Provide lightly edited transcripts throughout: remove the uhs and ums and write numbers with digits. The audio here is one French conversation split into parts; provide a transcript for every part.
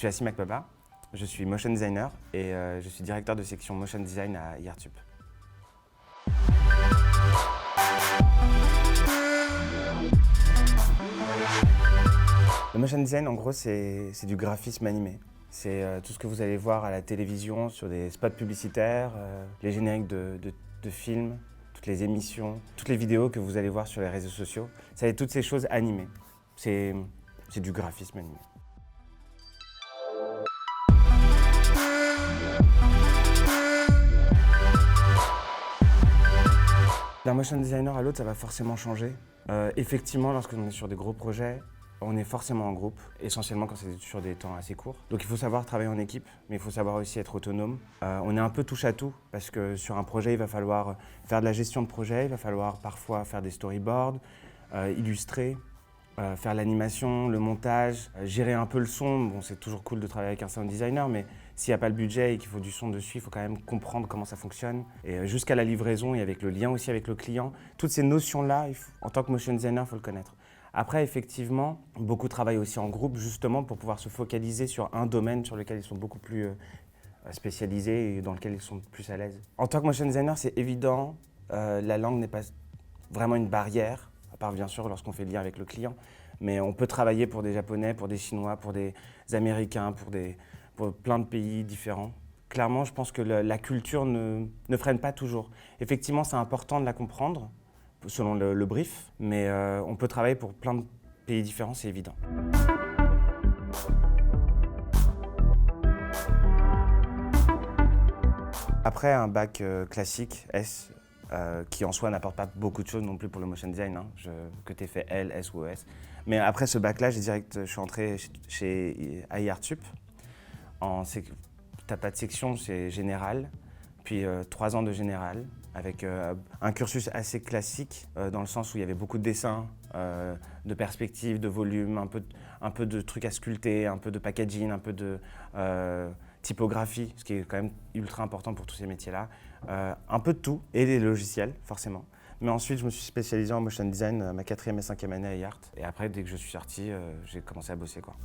suis Assim Makbaba, je suis motion designer et je suis directeur de section motion design à IARTUP. Le motion design, en gros, c'est du graphisme animé. C'est tout ce que vous allez voir à la télévision, sur des spots publicitaires, les génériques de films, toutes les émissions, toutes les vidéos que vous allez voir sur les réseaux sociaux. Ça va être toutes ces choses animées. C'est du graphisme animé. D'un motion designer à l'autre, ça va forcément changer. Effectivement, lorsqu'on est sur des gros projets, on est forcément en groupe, essentiellement quand c'est sur des temps assez courts. Donc il faut savoir travailler en équipe, mais il faut savoir aussi être autonome. On est un peu touche à tout, parce que sur un projet, il va falloir faire de la gestion de projet, il va falloir parfois faire des storyboards, illustrer, faire l'animation, le montage, gérer un peu le son. Bon, c'est toujours cool de travailler avec un sound designer, mais s'il n'y a pas le budget et qu'il faut du son dessus, il faut quand même comprendre comment ça fonctionne. Et jusqu'à la livraison et avec le lien aussi avec le client, toutes ces notions-là, en tant que motion designer, il faut le connaître. Après, effectivement, beaucoup travaillent aussi en groupe, justement, pour pouvoir se focaliser sur un domaine sur lequel ils sont beaucoup plus spécialisés et dans lequel ils sont plus à l'aise. En tant que motion designer, c'est évident, la langue n'est pas vraiment une barrière, à part bien sûr lorsqu'on fait le lien avec le client, mais on peut travailler pour des Japonais, pour des Chinois, pour des Américains, pour plein de pays différents. Clairement, je pense que la culture ne freine pas toujours. Effectivement, c'est important de la comprendre, selon le brief, mais on peut travailler pour plein de pays différents, c'est évident. Après un bac classique, S, qui en soi n'apporte pas beaucoup de choses non plus pour le motion design, hein, que tu aies fait L, S ou ES. Mais après ce bac-là, je suis entré à IARTUP. T'as pas de section, c'est général, puis 3 ans de général, avec un cursus assez classique, dans le sens où il y avait beaucoup de dessins, de perspectives, de volume, un peu de trucs à sculpter, un peu de packaging, un peu de typographie, ce qui est quand même ultra important pour tous ces métiers-là. Un peu de tout, et des logiciels, forcément. Mais ensuite, je me suis spécialisé en motion design ma 4e et 5e année à IART. Et après, dès que je suis sorti, j'ai commencé à bosser, quoi.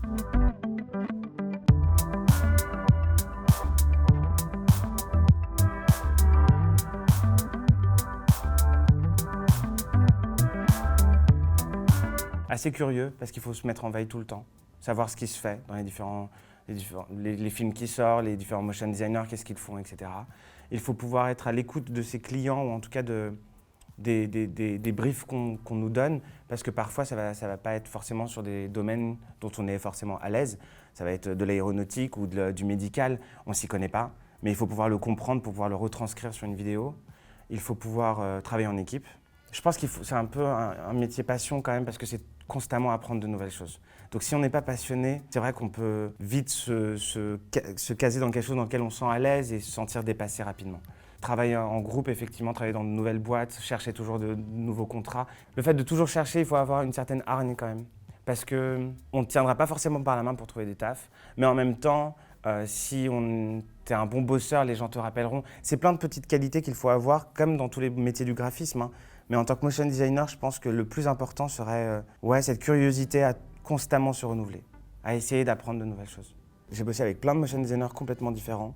Assez curieux, parce qu'il faut se mettre en veille tout le temps, savoir ce qui se fait dans les films qui sortent, les différents motion designers, qu'est-ce qu'ils font, etc. Il faut pouvoir être à l'écoute de ses clients, ou en tout cas des briefs qu'on nous donne, parce que parfois ça va pas être forcément sur des domaines dont on est forcément à l'aise. Ça va être de l'aéronautique ou du médical, on s'y connaît pas, mais il faut pouvoir le comprendre pour pouvoir le retranscrire sur une vidéo. Il faut pouvoir travailler en équipe. Je pense que c'est un peu un métier passion quand même, parce que c'est constamment apprendre de nouvelles choses. Donc si on n'est pas passionné, c'est vrai qu'on peut vite se caser dans quelque chose dans lequel on se sent à l'aise et se sentir dépassé rapidement. Travailler en groupe, effectivement, travailler dans de nouvelles boîtes, chercher toujours de nouveaux contrats. Le fait de toujours chercher, il faut avoir une certaine hargne quand même. Parce qu'on ne tiendra pas forcément par la main pour trouver des tafs, mais en même temps, si t'es un bon bosseur, les gens te rappelleront. C'est plein de petites qualités qu'il faut avoir, comme dans tous les métiers du graphisme, hein. Mais en tant que motion designer, je pense que le plus important serait cette curiosité à constamment se renouveler, à essayer d'apprendre de nouvelles choses. J'ai bossé avec plein de motion designers complètement différents.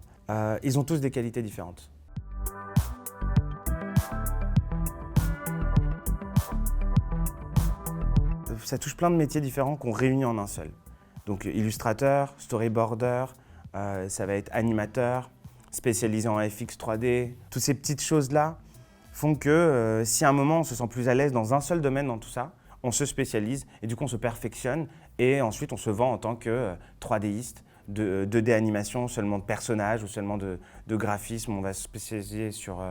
Ils ont tous des qualités différentes. Ça touche plein de métiers différents qu'on réunit en un seul. Donc illustrateur, storyboarder, ça va être animateur, spécialisé en FX 3D. Toutes ces petites choses-là font que si à un moment on se sent plus à l'aise dans un seul domaine dans tout ça, on se spécialise et du coup on se perfectionne et ensuite on se vend en tant que 3Diste, 2D animation, seulement de personnages ou seulement de graphisme. On va se spécialiser sur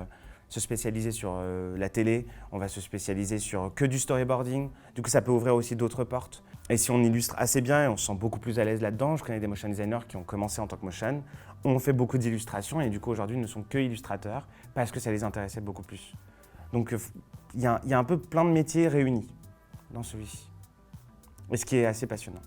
la télé, on va se spécialiser sur que du storyboarding. Du coup ça peut ouvrir aussi d'autres portes. Et si on illustre assez bien et on se sent beaucoup plus à l'aise là-dedans, je connais des motion designers qui ont commencé en tant que motion, ont fait beaucoup d'illustrations et du coup aujourd'hui ne sont que illustrateurs parce que ça les intéressait beaucoup plus. Donc il y a un peu plein de métiers réunis dans celui-ci, et ce qui est assez passionnant.